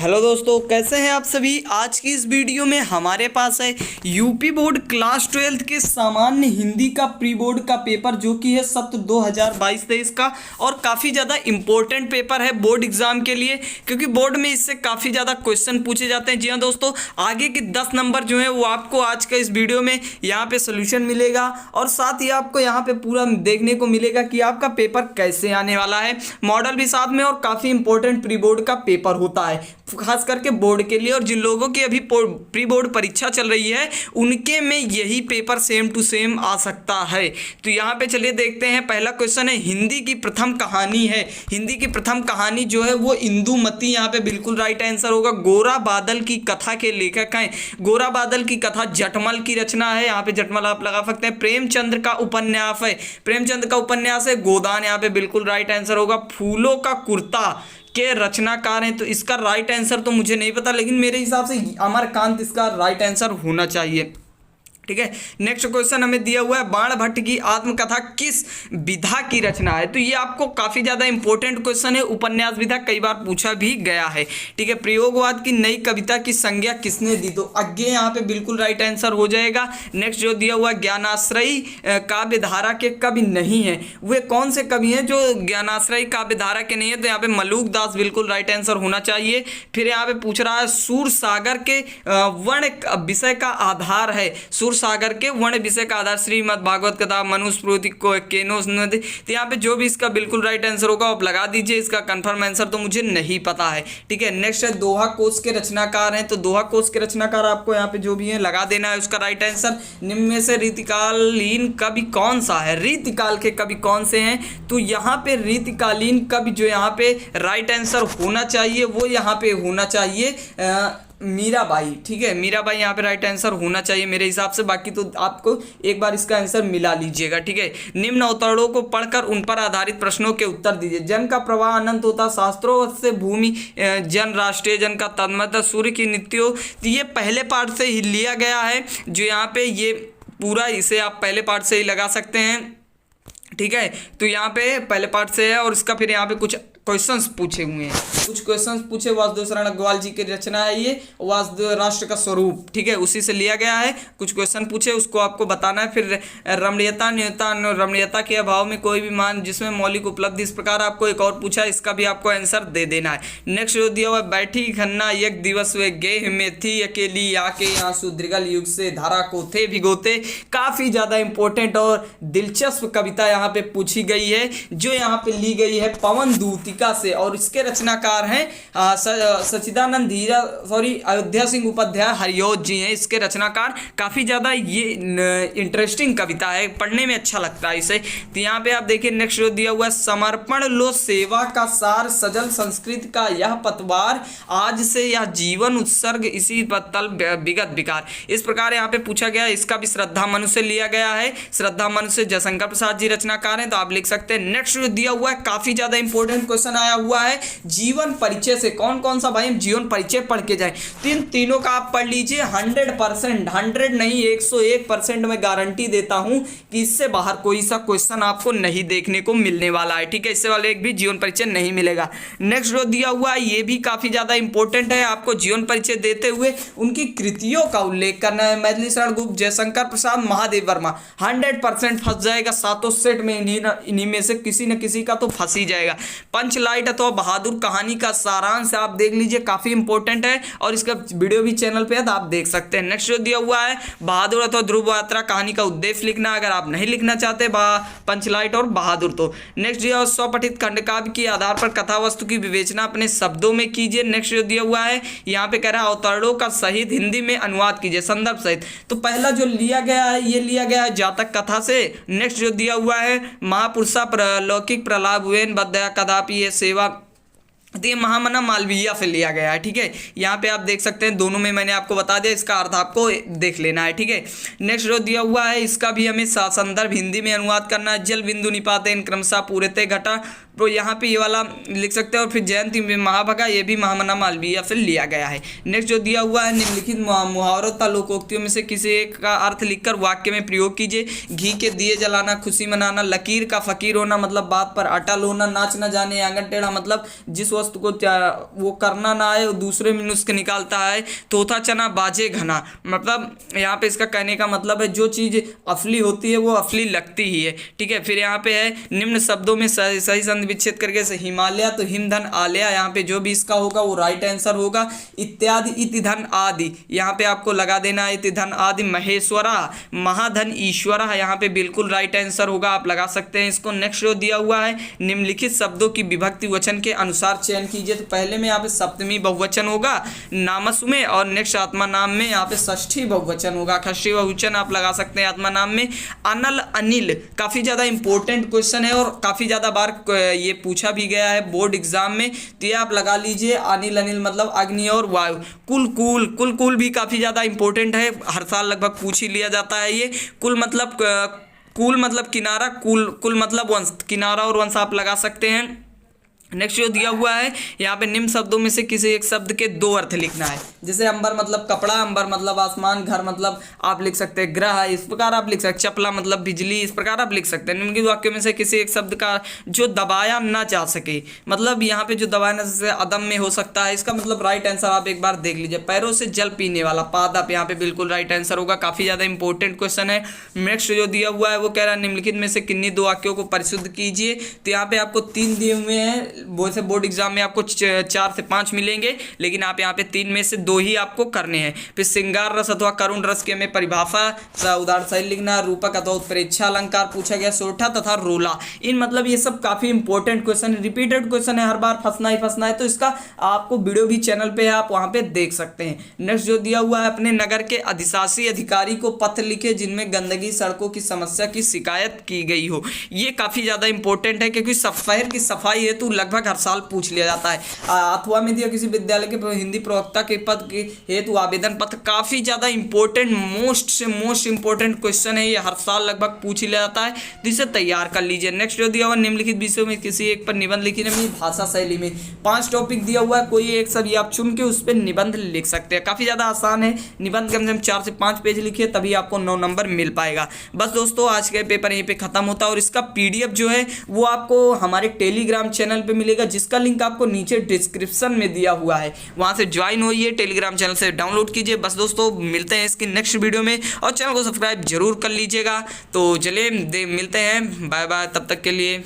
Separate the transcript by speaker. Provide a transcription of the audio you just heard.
Speaker 1: Hello दोस्तों, कैसे हैं आप सभी। आज की इस वीडियो में हमारे पास है यूपी बोर्ड क्लास 12 के सामान्य हिंदी का प्री बोर्ड का पेपर, जो कि है सत्र 2022-23 का और काफ़ी ज़्यादा इम्पोर्टेंट पेपर है बोर्ड एग्जाम के लिए, क्योंकि बोर्ड में इससे काफ़ी ज़्यादा क्वेश्चन पूछे जाते हैं। जी हाँ दोस्तों, आगे के 10 नंबर जो है वो आपको आज का इस वीडियो में यहाँ पे सोल्यूशन मिलेगा और साथ ही आपको यहाँ पे पूरा देखने को मिलेगा कि आपका पेपर कैसे आने वाला है। मॉडल भी साथ में और काफ़ी इंपॉर्टेंट प्री बोर्ड का पेपर होता है खास करके बोर्ड के लिए, और जिन लोगों की अभी प्री बोर्ड परीक्षा चल रही है उनके में यही पेपर सेम टू सेम आ सकता है। तो यहाँ पे चलिए देखते हैं। पहला क्वेश्चन है, हिंदी की प्रथम कहानी है। हिंदी की प्रथम कहानी जो है वो इंदुमती, यहाँ पे बिल्कुल राइट आंसर होगा। गोरा बादल की कथा के लेखक हैं। गोरा बादल की कथा जटमल की रचना है, यहाँ पे जटमल आप लगा सकते हैं। प्रेमचंद्र का उपन्यास है, प्रेमचंद्र का उपन्यास है गोदान, यहाँ पे बिल्कुल राइट आंसर होगा। फूलों का कुर्ता के रचनाकार हैं, तो इसका राइट आंसर तो मुझे नहीं पता, लेकिन मेरे हिसाब से अमरकांत इसका राइट आंसर होना चाहिए। ठीक है, नेक्स्ट क्वेश्चन हमें दिया हुआ है, बाण भट्ट की आत्मकथा किस विधा की रचना है। तो ये आपको काफी ज्यादा इंपॉर्टेंट क्वेश्चन है, उपन्यास विधा कई बार पूछा भी गया है। ठीक है, प्रयोगवाद की नई कविता की संज्ञा किसने दी, तो आगे यहाँ पे बिल्कुल राइट आंसर हो जाएगा। नेक्स्ट जो दिया हुआ, ज्ञानाश्रयी काव्य धारा के कवि नहीं है, वे कौन से कवि हैं जो ज्ञानाश्रयी काव्य धारा के नहीं है, तो यहाँ पे मलूक दास बिल्कुल राइट आंसर होना चाहिए। फिर यहाँ पे पूछ रहा है, सूर सागर के वर्ण विषय का आधार है। सागर के वर्ण विषय का आधार श्रीमद् भागवत कथा, मनुस्मृति को केनो नदी। तो यहाँ पे जो भी इसका बिल्कुल राइट आंसर होगा आप लगा दीजिए, इसका कंफर्म आंसर तो मुझे नहीं पता है। ठीक है, नेक्स्ट है, दोहा कोश के रचनाकार हैं। तो दोहा कोश के रचनाकार आपको यहाँ पे जो भी है लगा देना है उसका राइट आंसर। निम्न में से रीतिकालीन कवि कौन सा है, रीतिकाल के कवि कौन से हैं, तो यहाँ पे रीतिकालीन कवि जो यहाँ पे राइट आंसर होना चाहिए वो यहाँ पे होना चाहिए मीराबाई। ठीक है, मीराबाई यहाँ पे राइट आंसर होना चाहिए मेरे हिसाब से, बाकी तो आपको एक बार इसका आंसर मिला लीजिएगा। ठीक है, निम्न अवतरणों को पढ़कर उन पर आधारित प्रश्नों के उत्तर दीजिए। जन का प्रवाह अनंत होता, शास्त्रों से भूमि जन, राष्ट्रीय जन का तन्मय, सूर्य की नित्यो। तो ये पहले पार्ट से ही लिया गया है, जो यहाँ पे ये पूरा इसे आप पहले पार्ट से ही लगा सकते हैं। ठीक है, तो यहाँ पे पहले पार्ट से है और इसका फिर यहाँ पे कुछ क्वेश्चंस पूछे हुए हैं, कुछ क्वेश्चंस पूछे। वासुदेव शरण अग्रवाल जी की रचना है ये, वासुदेव राष्ट्र का स्वरूप। ठीक है, उसी से लिया गया है। कुछ क्वेश्चन पूछे उसको आपको बताना है। फिर रमणीयता न्यूनता, रमणीयता के अभाव में कोई भी मान जिसमें मौलिक उपलब्धि, इस प्रकार आपको एक और पूछा है, इसका भी आपको आंसर दे देना है। नेक्स्ट जो दिया हुआ, बैठी खन्ना एक दिवस वे गेह में थी अकेली, आके आंसू दृगल युग से धारा को थे भिगोते। काफी ज्यादा इंपॉर्टेंट और दिलचस्प कविता यहाँ पे पूछी गई है, जो यहाँ पे ली गई है पवन दूतिका से, और इसके रचनाकार हैं सच्चिदानंद धीरा अयोध्या सिंह उपाध्याय हरियोत जी हैं इसके रचनाकार। काफी ज्यादा ये इंटरेस्टिंग कविता है, पढ़ने में अच्छा लगता है इसे। तो यहाँ पे आप देखिए, नेक्स्ट जो दिया हुआ है, समर्पण लो सेवा का सार, सजल संस्कृत का यह पतवार, आज से यह जीवन उत्सर्ग इसी पत्तल विगत विकार। इस प्रकार यहाँ पे पूछा गया, इसका भी श्रद्धा मनु से लिया गया है। श्रद्धा मनु से जयशंकर प्रसाद जी रचनाकार हैं, तो आप लिख सकते हैं। नेक्स्ट जो दिया हुआ है, काफी ज्यादा इंपॉर्टेंट क्वेश्चन आया हुआ है, जीवन परिचय से कौन कौन सा भाई हम जीवन परिचय पढ़ के जाएं। तीनों का आप पढ़ लीजिए। 100%, 100 नहीं 101% मैं गारंटी देता हूं कि इससे बाहर कोई सा क्वेश्चन आपको नहीं देखने को मिलने वाला है। ठीक है, इससे वाले एक भी जीवन परिचय नहीं मिलेगा। नेक्स्ट जो दिया हुआ है ये भी काफी ज्यादा इंपॉर्टेंट है, आपको जीवन परिचय देते हुए उनकी कृतियों का उल्लेख करना है। मैथिली शरण गुप्त, जयशंकर प्रसाद, महादेव वर्मा। 100% फंस जाएगा, सातों सेट में इन्हीं में से किसी न किसी का तो फंस ही जाएगा। पंचलाइट अथवा बहादुर कहानी का सारांश आप देख लीजिए, काफी इंपॉर्टेंट है और इसका वीडियो भी चैनल पे है तो आप देख सकते हैं। नेक्स्ट जो दिया हुआ है, बहादुर अथवा ध्रुव यात्रा कहानी का उद्देश्य लिखना, अगर आप नहीं लिखना चाहते पंचलाइट और बहादुर तो। नेक्स्ट दिया हुआ, स्वपठित खंडकाव्य के आधार पर कथा वस्तु की विवेचना अपने शब्दों में कीजिए। नेक्स्ट जो दिया हुआ है, यहाँ पे कह रहा है अवतरणों का सहित हिंदी में अनुवाद कीजिए संदर्भ सहित। तो पहला जो लिया गया है ये लिया गया है जातक कथा से। नेक्स्ट जो दिया हुआ है, महापुरुषा लौकिक प्रलाप हुएन बद्या कदापि ये सेवा, तो ये महामना मालवीय से लिया गया है। ठीक है, यहाँ पे आप देख सकते हैं, दोनों में मैंने आपको बता दिया, इसका अर्थ आपको देख लेना है। ठीक है, नेक्स्ट जो दिया हुआ है इसका भी हमें संदर्भ हिंदी में अनुवाद करना है। जल बिंदु निपातेन क्रमशः पूरते घटा तो यहाँ पे ये वाला लिख सकते हैं। और फिर जयंती में महाभगा, ये भी महामना मालवीय से लिया गया है। नेक्स्ट जो दिया हुआ है, निम्नलिखित मुहावरों तथा लोकोक्तियों में से किसी एक का अर्थ लिखकर वाक्य में प्रयोग कीजिए। घी के दिए जलाना, खुशी मनाना, लकीर का फकीर होना मतलब बात पर अटल होना, नाच न जाने आंगन टेढ़ा मतलब जिस वस्तु को वो करना ना आए दूसरे में नुस्ख निकालता है। तोता चना बाजे घना मतलब यहाँ पे इसका कहने का मतलब है जो चीज अफली होती है वो अफली लगती ही है, ठीक है। फिर यहाँ पे है निम्न शब्दों में सही संधि विच्छेद करके हिमालय तो हिमधन आलया, यहाँ पे जो भी इसका होगा वो राइट आंसर होगा। इत्यादि इति धन आदि, यहाँ पे आपको लगा देना है इति धन आदि। महेश्वरा महाधन ईश्वरा, यहाँ पे बिल्कुल राइट आंसर होगा, आप लगा सकते हैं इसको। नेक्स्ट जो दिया हुआ है, निम्नलिखित शब्दों की विभक्ति वचन के अनुसार चयन कीजिए। तो पहले में यहाँ पे सप्तमी बहुवचन होगा नामस में, और नेक्स्ट आत्मा नाम में यहाँ पे षष्ठी बहुवचन होगा। षष्ठी बहुवचन आप लगा सकते हैं आत्मा नाम में। अनल अनिल काफी ज्यादा इंपॉर्टेंट क्वेश्चन है और काफी ज्यादा बार ये पूछा भी गया है बोर्ड एग्जाम में, तो ये आप लगा लीजिए। अनिल अनिल मतलब अग्नि और वायु। कुल कुल कुल कुल भी काफी ज्यादा इंपॉर्टेंट है, हर साल लगभग पूछ ही लिया जाता है ये। कुल मतलब किनारा, कुल मतलब वंश, किनारा और वंश आप लगा सकते हैं। नेक्स्ट जो दिया हुआ है यहाँ पे निम्न शब्दों में से किसी एक शब्द के दो अर्थ लिखना है। जैसे अंबर मतलब कपड़ा, अंबर मतलब आसमान, घर मतलब आप लिख सकते हैं ग्रह, इस प्रकार आप लिख सकते हैं। चपला मतलब बिजली, इस प्रकार आप लिख सकते हैं। निम्नलिखित वाक्यों में से किसी एक शब्द का जो दबाया ना जा सके, मतलब यहाँ पे जो दबाया ना जा सके अदम में हो सकता है। इसका मतलब राइट आंसर आप एक बार देख लीजिए, पैरों से जल पीने वाला पादप, यहाँ पे बिल्कुल राइट आंसर होगा। काफी ज्यादा इंपॉर्टेंट क्वेश्चन है। नेक्स्ट जो दिया हुआ है वो कह रहा है निम्नलिखित में से किन्हीं दो वाक्यों को परिशुद्ध कीजिए। तो यहाँ पे आपको 3 दिए हुए हैं, वैसे बोर्ड एग्जाम में आपको 4 से 5 मिलेंगे, लेकिन आप यहाँ पे 3 में से 2 ही आपको करने हैं। फिर श्रृंगार रस अथवा करुण रस के में परिभाषा उदाहरण सही लिखना। रूपक अथवा उत्प्रेक्षा अलंकार पूछा गया। सोठा तथा रोला, इन मतलब ये सब काफी इंपॉर्टेंट क्वेश्चन है, रिपीटेड क्वेश्चन है, हर बार फंसना ही फंसना है। तो इसका आपको वीडियो भी चैनल पे है, आप वहां पे देख सकते हैं। नेक्स्ट जो दिया हुआ है, अपने नगर के अधिशासी अधिकारी को पत्र लिखे जिनमें गंदगी सड़कों की समस्या की शिकायत की गई हो। ये काफी ज्यादा इंपॉर्टेंट है क्योंकि शहर की सफाई हेतु लगभग हर साल पूछ लिया जाता है। अथवा में दिया किसी विद्यालय के हिंदी प्रवक्ता के पद के हेतु आवेदन पत्र, काफी ज्यादा इंपॉर्टेंट, मोस्ट से मोस्ट इंपॉर्टेंट क्वेश्चन है, ये हर साल लगभग पूछ लिया जाता है, तो इसे तैयार कर लीजिए। नेक्स्ट जो दिया हुआ निम्नलिखित विषयों में किसी एक पर निबंध लिखिए। भाषा शैली में 5 टॉपिक दिया हुआ है, कोई एक सभी आप चुन के उस पर निबंध लिख सकते हैं। काफी ज्यादा आसान है, निबंध कम से कम 4 से 5 पेज लिखिए, तभी आपको 9 नंबर मिल पाएगा। बस दोस्तों आज के पेपर यहीं पे खत्म होता है और इसका PDF जो है वो आपको हमारे टेलीग्राम चैनल पे मिलेगा, जिसका लिंक आपको नीचे डिस्क्रिप्शन में दिया हुआ है, वहां से ज्वाइन होइए, टेलीग्राम चैनल से डाउनलोड कीजिए। बस दोस्तों मिलते हैं इसकी नेक्स्ट वीडियो में, और चैनल को सब्सक्राइब जरूर कर लीजिएगा। तो चलिए मिलते हैं, बाय बाय, तब तक के लिए।